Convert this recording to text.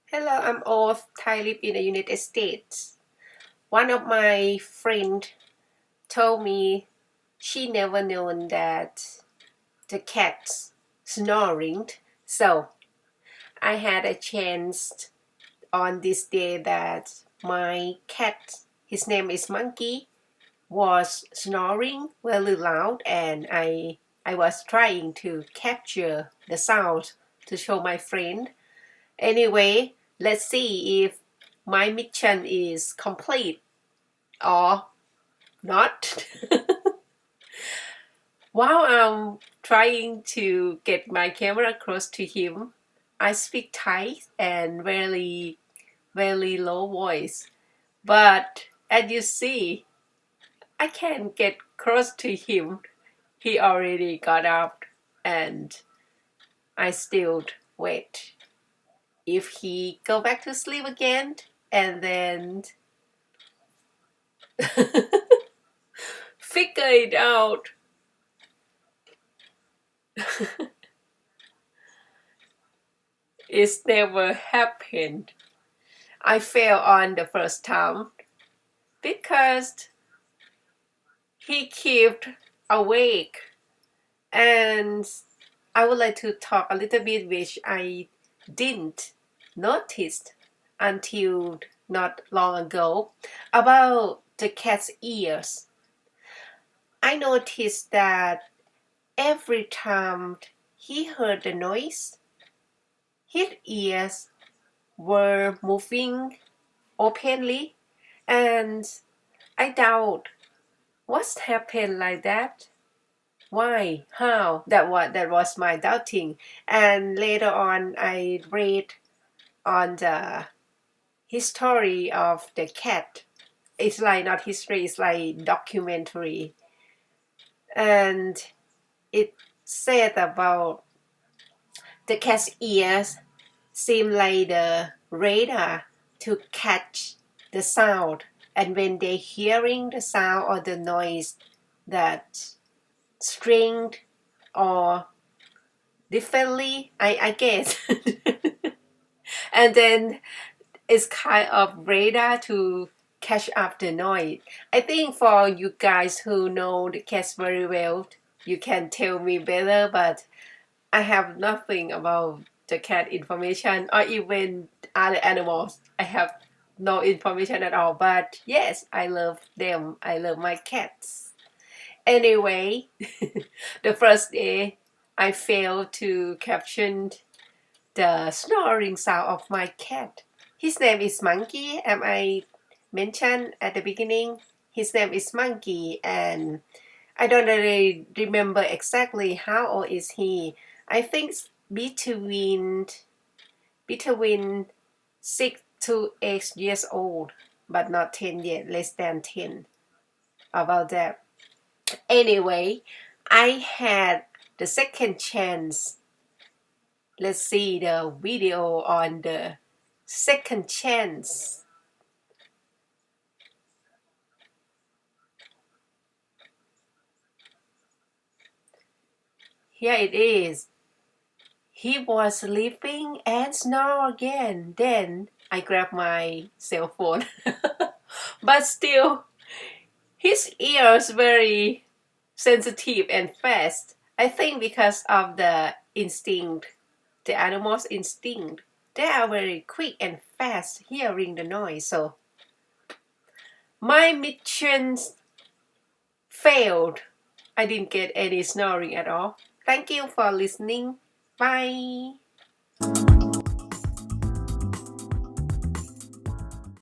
Hello, I'm Oath. I live in the United States. One of my friends told me she never known that the cat's snoring. So I had a chance on this day that my cat, his name is Monkey, was snoring very loud, and I was trying to capture the sound to show my friend. Anyway, let's see if my mission is complete or not. While I'm trying to get my camera close to him, I speak Thai and very, very low voice. But as you see, I can't get close to him. He already got up and I still wait. If he go back to sleep again, and then figure it out. It's never happened. I failed on the first time because he kept awake, and I would like to talk a little bit which I didn't notice until not long ago about the cat's ears. I noticed that every time he heard the noise, his ears were moving openly, and I doubt what's happened like that. Why? How? That was my doubting. And later on, I read on the history of the cat. It's like not history; it's like documentary, and it said about the cat's ears seem like the radar to catch the sound, and when they hearing the sound or the noise that stringed or differently, I guess. And then it's kind of radar to catch up the noise. I think for you guys who know the cats very well, you can tell me better, but I have nothing about the cat information or even other animals. I have no information at all, but yes, I love them. I love my cats. Anyway, the first day I failed to capture the snoring sound of my cat. His name is Monkey, and I mentioned at the beginning, his name is Monkey, and I don't really remember exactly how old is he. I think between 6 to 8 years old, but not 10 yet, less than 10. About that. Anyway, I had the second chance. Let's see the video on the second chance. Here it is. He was sleeping and snored again. Then I grabbed my cell phone. But still, his ears very sensitive and fast. I think because of the instinct, the animal's instinct. They are very quick and fast hearing the noise. So my mission failed. I didn't get any snoring at all. Thank you for listening. Bye.